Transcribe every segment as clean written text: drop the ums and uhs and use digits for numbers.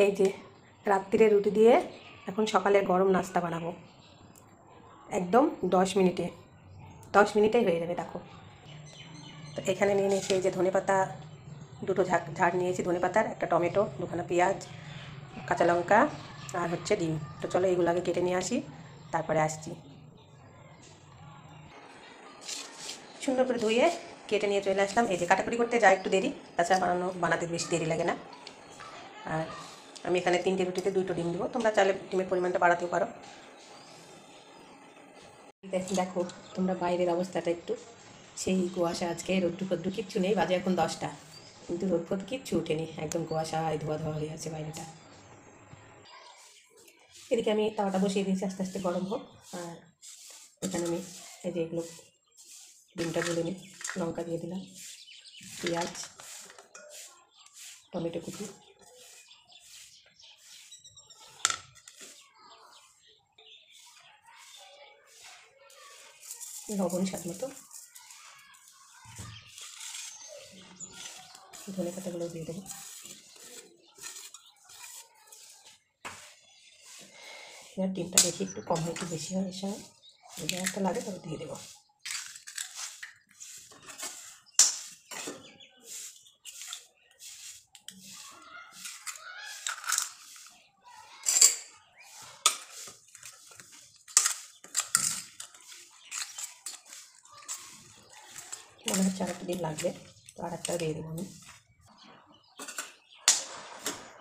এই যে রাত্রিরে রুটি দিয়ে এখন সকালের গরম নাস্তা বানাবো। একদম 10 মিনিটেই হয়ে যাবে। দেখো, তো এখানে নিয়ে নিয়েছি এই যে ধনেপাতা, দুটো ঝাড় নিয়েছি ধনেপাতার, একটা টমেটো, দুখানা পেঁয়াজ, কাঁচা লঙ্কা আর হচ্ছে ডিম। তো চলো এগুলো আগে কেটে নিয়ে আসি, তারপরে আসছি। সুন্দর করে ধুয়ে কেটে নিয়ে চলে আসলাম। এই যে কাটাকুটি করতে যা একটু দেরি, তাছাড়া বানাতে বেশি দেরি লাগে না। আর আমি এখানে 3টে রুটিতে 2টো ডিম দেবো, তোমরা চাইলে ডিমের পরিমাণটা বাড়াতেও পারো। দেখো তোমরা বাইরের অবস্থাটা একটু, সেই কুয়াশা, আজকে রোদ্দু ফদ্দু কিচ্ছু নেই, বাজে এখন 10টা, কিন্তু রোদ ফোদ কিচ্ছু ওঠেনি, একদম কুয়াশায় ধোয়া ধোয়া হয়ে আছে বাইরেটা। এদিকে আমি তাওয়াটা বসিয়ে দিয়েছি, আস্তে আস্তে গরম হোক। আর এখানে আমি এই যে এগুলো ডিমটা গুলে নিই, লঙ্কা দিয়ে দিলাম, পেঁয়াজ, টমেটো কুচি, লবণ স্বাদ মতো, ধনে পাতাগুলো দিয়ে দেবো। এবার ডিমটা দেখি একটু কম হয় একটু বেশি হয়, এর সময় যদি একটা লাগে তবে দিয়ে দেবো। মনে হচ্ছে আর একটা ডিম লাগবে, তো আর একটা দিয়ে দেবো আমি।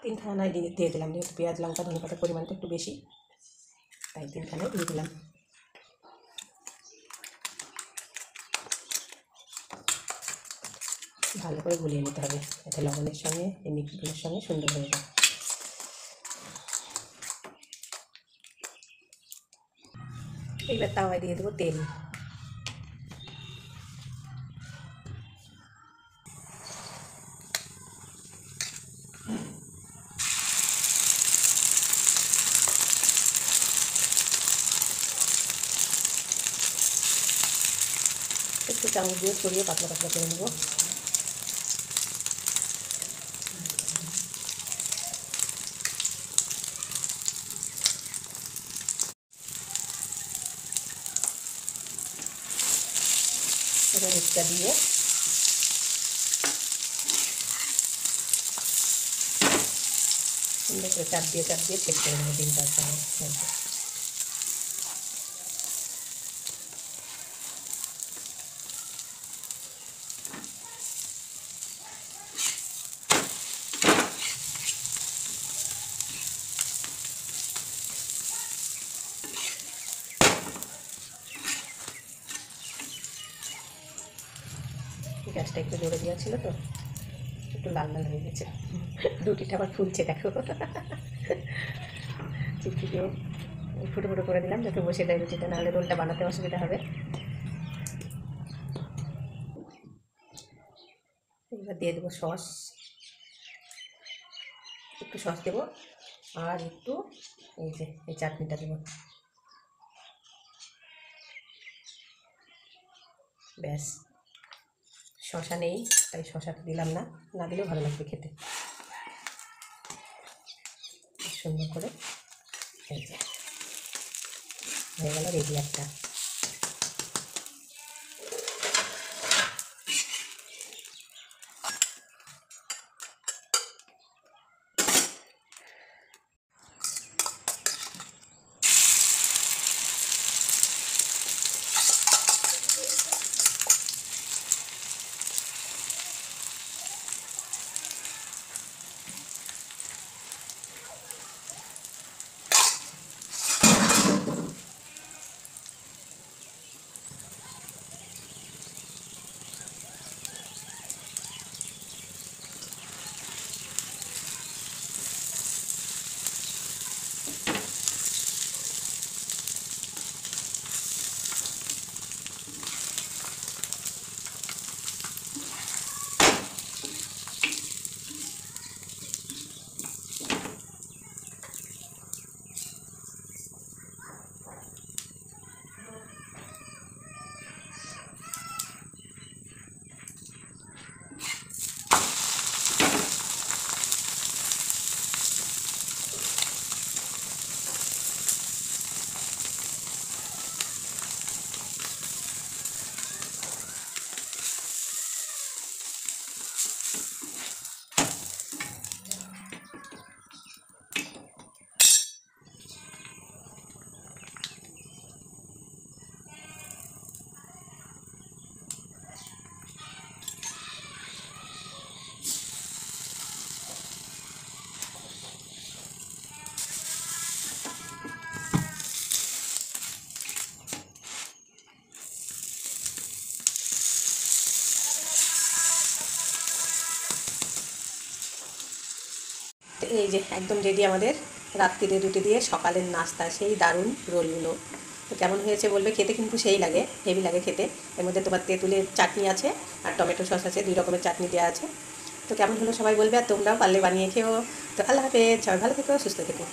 3খানায় দিয়ে দিলাম, যেহেতু পেঁয়াজ লঙ্কা ধনে পাতার পরিমাণটা একটু বেশি, তাই 3খানায় দিয়ে দিলাম। ভালো করে গুলিয়ে নিতে হবে, যাতে লবণের সঙ্গে এই মিক্সগুলোর সঙ্গে সুন্দর হয়ে যায়। এইবার তাওয়ায় দিয়ে দেবো তেল। একটু চামচ দিয়ে ছড়িয়ে পাতলা পাতলা করে নেবো। এবার এটা দিয়ে সুন্দর করে চাপ দিয়ে চেক করে নেবো ডিমটার সঙ্গে। গ্যাসটা একটু জোরে দেওয়া ছিল তো একটু লাল লাল হয়ে গেছে, রুটিটা আবার ফুলছে দেখো। চিপচিপে ফুটো ফুটো করে দিলাম যাতে বসে যায় রুটিটা, নাহলে রোলটা বানাতে অসুবিধা হবে। এবার দিয়ে দেবো সস, একটু সস দেবো, আর একটু এই যে এই চাটনিটা দেবো। ব্যাস, শসা নেই তাই শসাটা দিলাম না, না দিলেও ভালো লাগবে খেতে। সুন্দর করে এই যে হয়ে গেল রেডি একটা। তো এই যে একদম রেডি আমাদের রাত্রিরে রুটি দিয়ে সকালের নাস্তা, সেই দারুণ রোলগুলো। তো কেমন হয়েছে বলবে, খেতে কিন্তু সেই লাগে, হেভি লাগে খেতে। এর মধ্যে তোমার তেঁতুলের চাটনি আছে আর টমেটো সস আছে, 2 রকমের চাটনি দেওয়া আছে। তো কেমন হলো সবাই বলবে, আর তোমরাও পারলে বানিয়ে খেও। তো আল্লাহ হাফেজ, সবাই ভালো থেকো, সুস্থ থেকো।